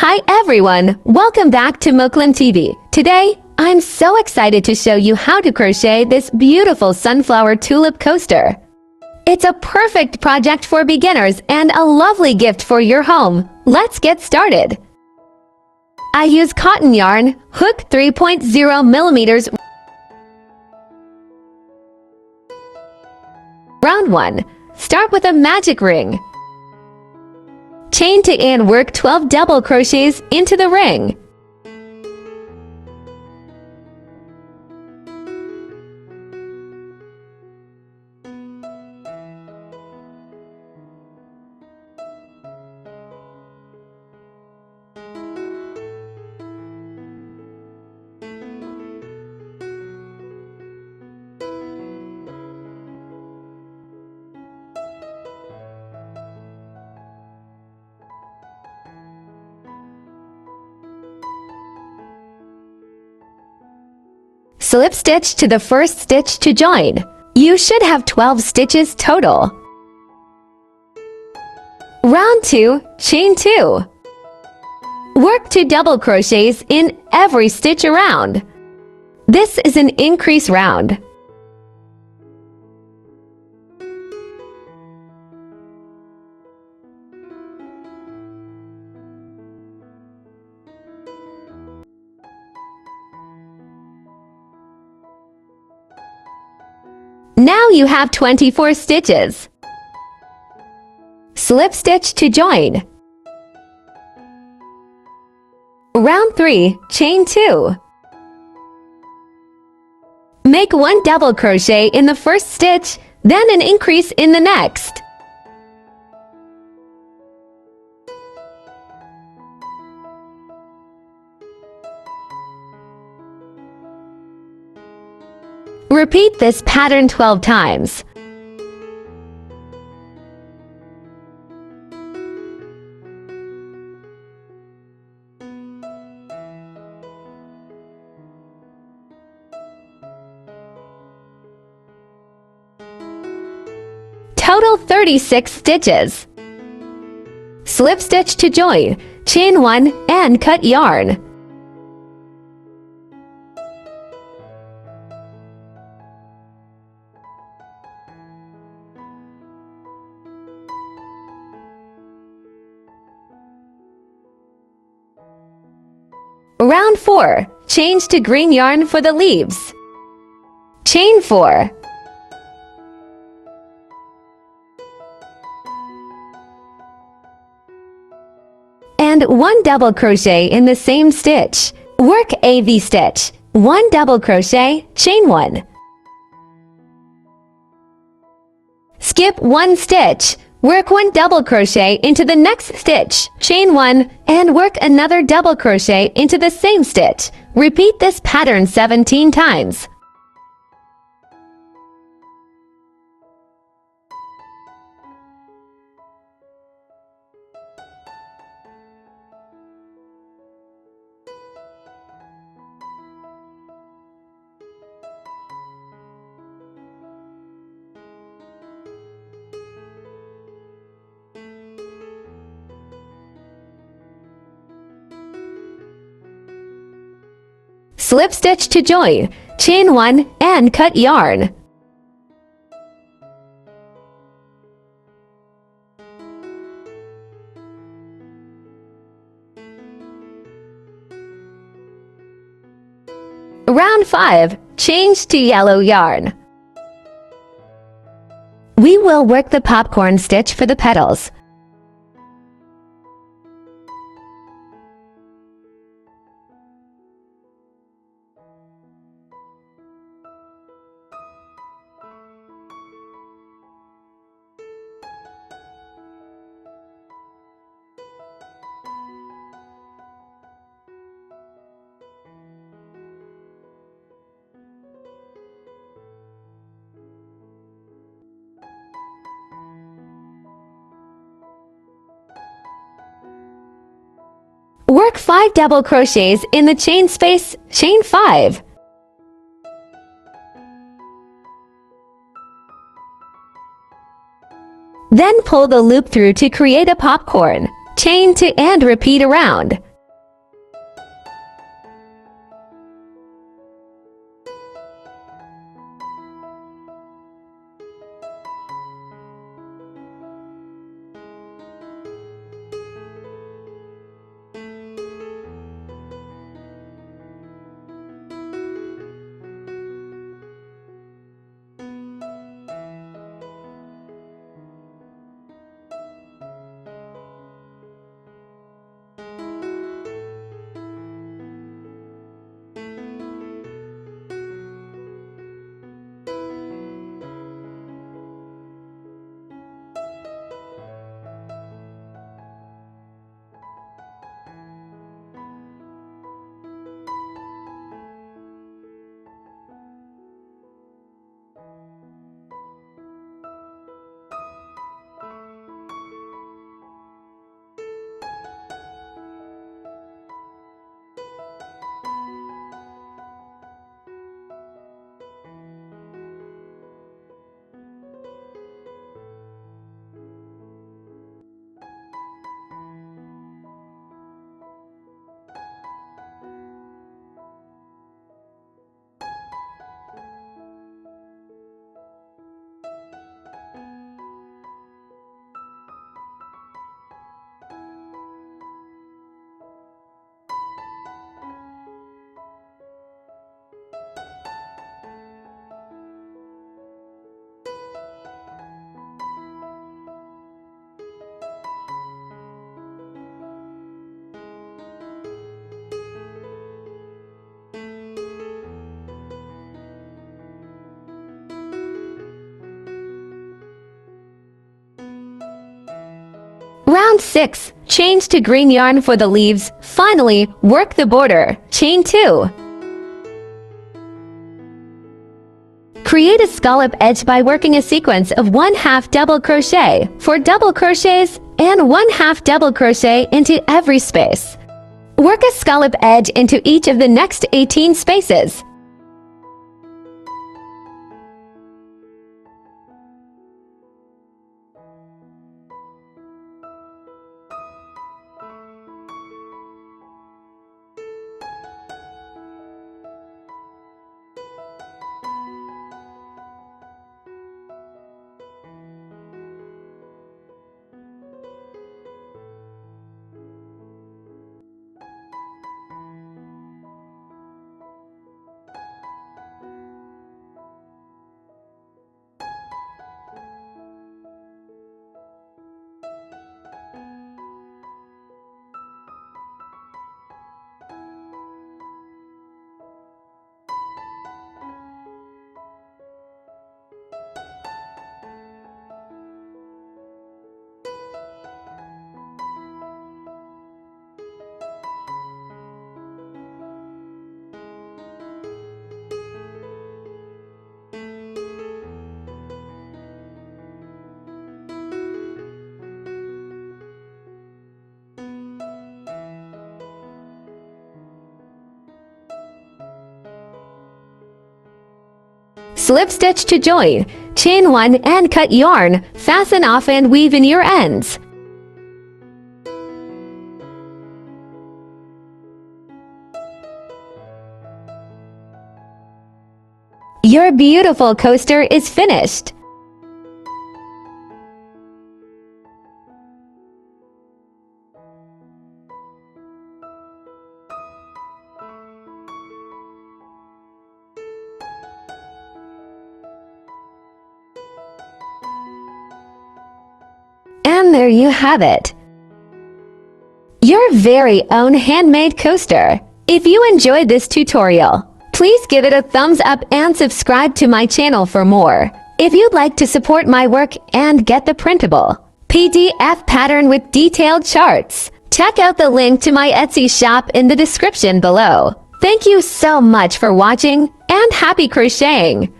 Hi everyone, welcome back to Moclentivi. Today, I'm so excited to show you how to crochet this beautiful sunflower tulip coaster. It's a perfect project for beginners and a lovely gift for your home. Let's get started. I use cotton yarn, hook 3.0 millimeters, round 1. Start with a magic ring. Chain to and work 12 double crochets into the ring. Slip stitch to the first stitch to join. You should have 12 stitches total. Round 2, chain 2. Work 2 double crochets in every stitch around. This is an increase round. Now you have 24 stitches. Slip stitch to join. Round 3, chain 2. Make 1 double crochet in the first stitch, then an increase in the next. Repeat this pattern 12 times. Total 36 stitches. Slip stitch to join, chain 1 and cut yarn. Round 4, change to green yarn for the leaves. Chain 4. And 1 double crochet in the same stitch. Work a V-stitch, 1 double crochet, chain 1. Skip 1 stitch. Work 1 double crochet into the next stitch, chain 1, and work another double crochet into the same stitch. Repeat this pattern 17 times. Slip stitch to join, chain 1 and cut yarn. Round 5, change to yellow yarn. We will work the popcorn stitch for the petals. Work 5 double crochets in the chain space, chain 5. Then pull the loop through to create a popcorn. Chain to and repeat around. Round 6. Change to green yarn for the leaves. Finally, work the border. Chain 2. Create a scallop edge by working a sequence of 1/2 double crochet for double crochets and 1/2 double crochet into every space. Work a scallop edge into each of the next 18 spaces. Slip stitch to join. Chain 1 and cut yarn. Fasten off and weave in your ends. Your beautiful coaster is finished. And there you have it. Your very own handmade coaster. If you enjoyed this tutorial, please give it a thumbs up and subscribe to my channel for more. If you'd like to support my work and get the printable PDF pattern with detailed charts, check out the link to my Etsy shop in the description below. Thank you so much for watching and happy crocheting!